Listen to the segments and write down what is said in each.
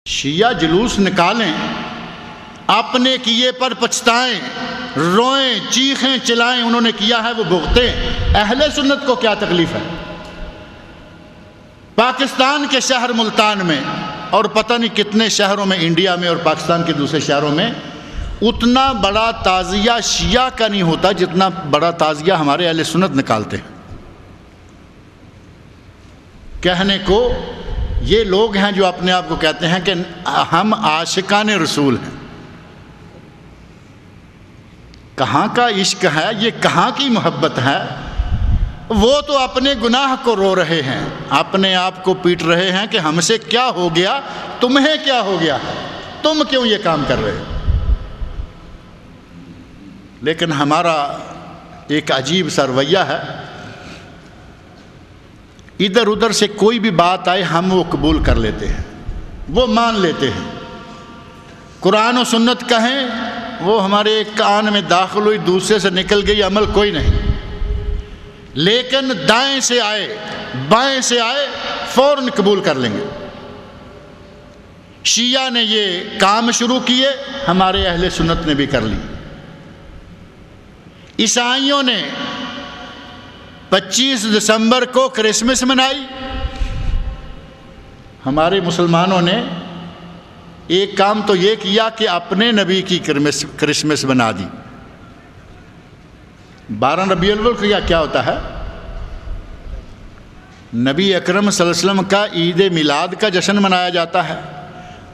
شیعہ جلوس نکالیں، اپنے کیے پر پچھتائیں، روئیں، چیخیں چلائیں، انہوں نے کیا ہے وہ بھگتیں۔ اہل سنت کو کیا تکلیف ہے؟ پاکستان کے شہر ملتان میں اور پتہ نہیں کتنے شہروں میں، انڈیا میں اور پاکستان کے دوسرے شہروں میں، اتنا بڑا تعزیہ شیعہ کا نہیں ہوتا جتنا بڑا تعزیہ ہمارے اہل سنت نکالتے ہیں۔ کہنے کو یہ لوگ ہیں جو اپنے آپ کو کہتے ہیں کہ ہم عاشقان رسول ہیں۔ کہاں کا عشق ہے یہ؟ کہاں کی محبت ہے؟ وہ تو اپنے گناہ کو رو رہے ہیں، اپنے آپ کو پیٹ رہے ہیں کہ ہم سے کیا ہو گیا، تمہیں کیا ہو گیا، تم کیوں یہ کام کر رہے ہو؟ لیکن ہمارا ایک عجیب سا رویہ ہے، ادھر ادھر سے کوئی بھی بات آئے ہم وہ قبول کر لیتے ہیں، وہ مان لیتے ہیں۔ قرآن و سنت کہیں، وہ ہمارے ایک کان میں داخل ہوئی، دوسرے سے نکل گئی، عمل کوئی نہیں۔ لیکن دائیں سے آئے، بائیں سے آئے، فوراً قبول کر لیں گے۔ شیعہ نے یہ کام شروع کیے، ہمارے اہل سنت نے بھی کر لی۔ عیسائیوں نے 25 دسمبر کو کرسمس منائی، ہمارے مسلمانوں نے ایک کام تو یہ کیا کہ اپنے نبی کی کرسمس بنا دی۔ 12 ربیع الاول کیا ہوتا ہے؟ نبی اکرم صلی اللہ علیہ وسلم کا عید میلاد کا جشن منایا جاتا ہے،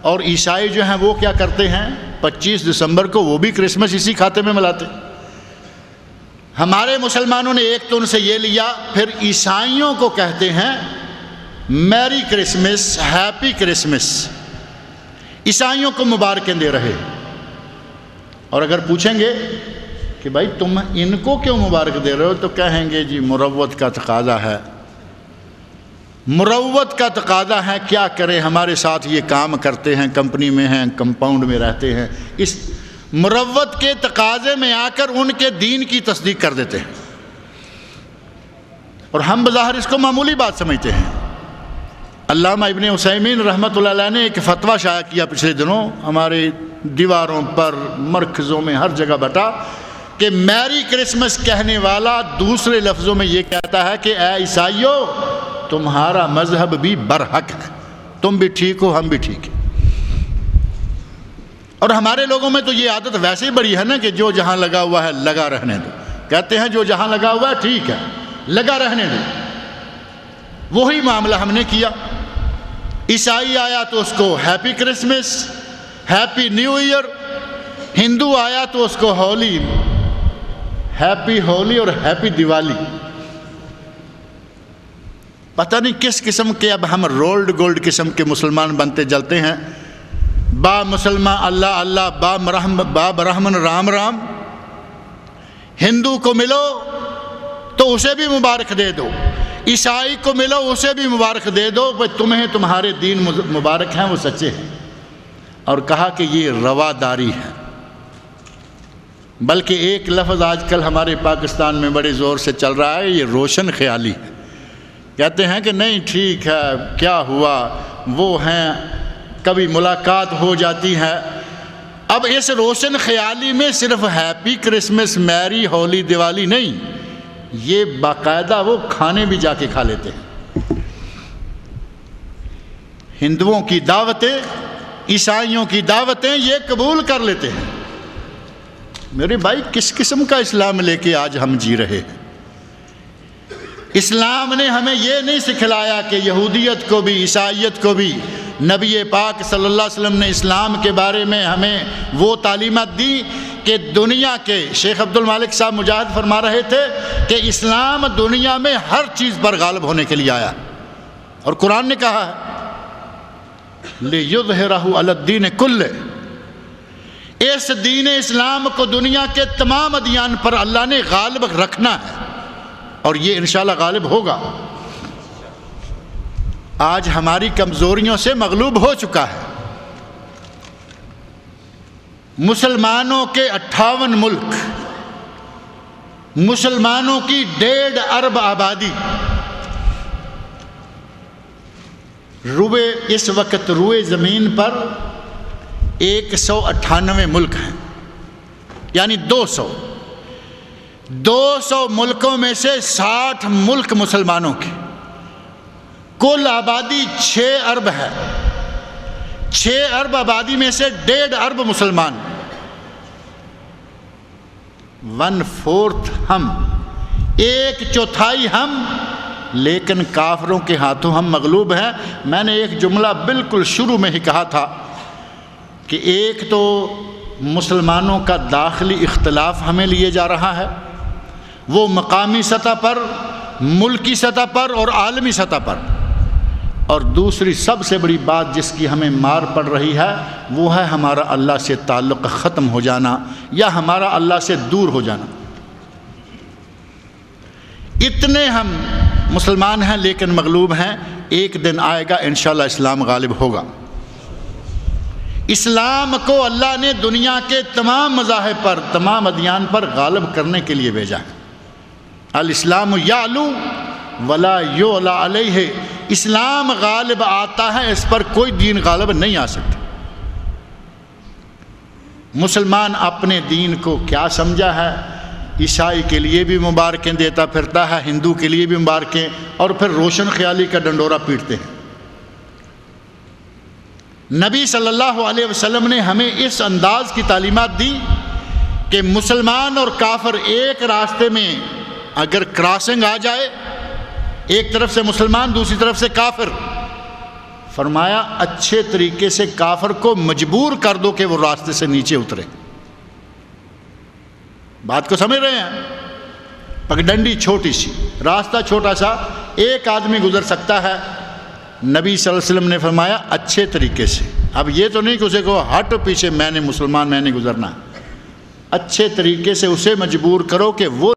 اور عیسائی جو ہیں وہ کیا کرتے ہیں؟ 25 دسمبر کو وہ بھی کرسمس اسی کھاتے میں ملاتے۔ ہمارے مسلمانوں نے ایک تو ان سے یہ لیا، پھر عیسائیوں کو کہتے ہیں میری کرسمس، ہیپی کرسمس، عیسائیوں کو مبارکیں دے رہے۔ اور اگر پوچھیں گے کہ بھائی تم ان کو کیوں مبارک دے رہے ہو، تو کہیں گے جی مروت کا تقاضا ہے، مروت کا تقاضا ہے، کیا کریں، ہمارے ساتھ یہ کام کرتے ہیں، کمپنی میں ہیں، کمپاؤنڈ میں رہتے ہیں، اس مروت کے تقاضے میں آ کر ان کے دین کی تصدیق کر دیتے ہیں، اور ہم بظاہر اس کو معمولی بات سمجھتے ہیں۔ علامہ ابن عثیمین رحمۃ اللہ علیہ نے ایک فتویٰ شائع کیا پچھلے دنوں، ہمارے دیواروں پر، مرکزوں میں، ہر جگہ بٹا، کہ میری کرسمس کہنے والا دوسرے لفظوں میں یہ کہتا ہے کہ اے عیسائیو، تمہارا مذہب بھی برحق ہے، تم بھی ٹھیک ہو، ہم بھی ٹھیک ہیں۔ اور ہمارے لوگوں میں تو یہ عادت ویسے ہی بڑی ہے نا کہ جو جہاں لگا ہوا ہے لگا رہنے دو، کہتے ہیں جو جہاں لگا ہوا ہے ٹھیک ہے، لگا رہنے دو۔ وہی معاملہ ہم نے کیا۔ عیسائی آیا تو اس کو happy Christmas, happy new year, ہندو آیا تو اس کو ہولی، ہیپی ہولی اور ہیپی دیوالی۔ پتہ نہیں کس قسم کے اب ہم رولڈ گولڈ قسم کے مسلمان بنتے جلتے ہیں۔ با مسلمان اللہ اللہ، با برہمن رام رام۔ ہندو کو ملو تو اسے بھی مبارک دے دو، عیسائی کو ملو اسے بھی مبارک دے دو، تمہیں تمہارے دین مبارک ہیں، وہ سچے ہیں۔ اور کہا کہ یہ رواداری ہے۔ بلکہ ایک لفظ آج کل ہمارے پاکستان میں بڑے زور سے چل رہا ہے، یہ روشن خیالی ہے۔ کہتے ہیں کہ نہیں ٹھیک ہے، کیا ہوا، وہ ہیں، کبھی ملاقات ہو جاتی ہے۔ اب اس روشن خیالی میں صرف ہیپی کرسمس، میری ہولی، دیوالی نہیں، یہ باقاعدہ وہ کھانے بھی جا کے کھا لیتے ہیں۔ ہندوؤں کی دعوتیں، عیسائیوں کی دعوتیں یہ قبول کر لیتے ہیں۔ میرے بھائی کس قسم کا اسلام لے کے آج ہم جی رہے ہیں؟ اسلام نے ہمیں یہ نہیں سکھلایا کہ یہودیت کو بھی، عیسائیت کو بھی، نبی پاک صلی اللہ علیہ وسلم نے اسلام کے بارے میں ہمیں وہ تعلیمات دی کہ دنیا کے، شیخ عبد المالک صاحب مجاہد فرما رہے تھے کہ اسلام دنیا میں ہر چیز پر غالب ہونے کے لیے آیا، اور قرآن نے کہا ہے لِيُظْهِرَهُ عَلَى الدِّينِ كُلِّهِ، اس دین اسلام کو دنیا کے تمام ادیان پر اللہ نے غالب رکھنا ہے، اور یہ انشاءاللہ غالب ہوگا۔ آج ہماری کمزوریوں سے مغلوب ہو چکا ہے۔ مسلمانوں کے 58 ملک، مسلمانوں کی 1.5 ارب آبادی، روئے اس وقت روئے زمین پر 198 ملک ہیں، یعنی 200 ملکوں میں سے 60 ملک مسلمانوں کے، کل آبادی 6 ارب ہے، 6 ارب آبادی میں سے 1.5 ارب مسلمان، 1/4 ہم، 1/4 ہم، لیکن کافروں کے ہاتھوں ہم مغلوب ہیں۔ میں نے ایک جملہ بالکل شروع میں ہی کہا تھا کہ ایک تو مسلمانوں کا داخلی اختلاف ہمیں لیے جا رہا ہے، وہ مقامی سطح پر، ملکی سطح پر اور عالمی سطح پر، اور دوسری سب سے بڑی بات جس کی ہمیں مار پڑ رہی ہے وہ ہے ہمارا اللہ سے تعلق ختم ہو جانا یا ہمارا اللہ سے دور ہو جانا۔ اتنے ہم مسلمان ہیں لیکن مغلوب ہیں، ایک دن آئے گا انشاءاللہ اسلام غالب ہوگا۔ اسلام کو اللہ نے دنیا کے تمام مذاہب پر، تمام ادیان پر غالب کرنے کے لیے بھیجا ہے۔ الاسلام یعلو ولا یعلی علیہ، اسلام غالب آتا ہے، اس پر کوئی دین غالب نہیں آ سکتا۔ مسلمان اپنے دین کو کیا سمجھا ہے؟ عیسائی کے لیے بھی مبارکیں دیتا پھرتا ہے، ہندو کے لیے بھی مبارکیں، اور پھر روشن خیالی کا ڈنڈورا پیٹتے ہیں۔ نبی صلی اللہ علیہ وسلم نے ہمیں اس انداز کی تعلیمات دی کہ مسلمان اور کافر ایک راستے میں اگر کراسنگ آ جائے، ایک طرف سے مسلمان دوسری طرف سے کافر، فرمایا اچھے طریقے سے کافر کو مجبور کر دو کہ وہ راستے سے نیچے اترے۔ بات کو سمجھ رہے ہیں؟ پگڈنڈی چھوٹی سی، راستہ چھوٹا سا، ایک آدمی گزر سکتا ہے۔ نبی صلی اللہ علیہ وسلم نے فرمایا اچھے طریقے سے، اب یہ تو نہیں کہ اسے کہو ہٹ پیچھے، میں نے مسلمان میں نے گزرنا، اچھے طریقے سے اسے مجبور کرو کہ وہ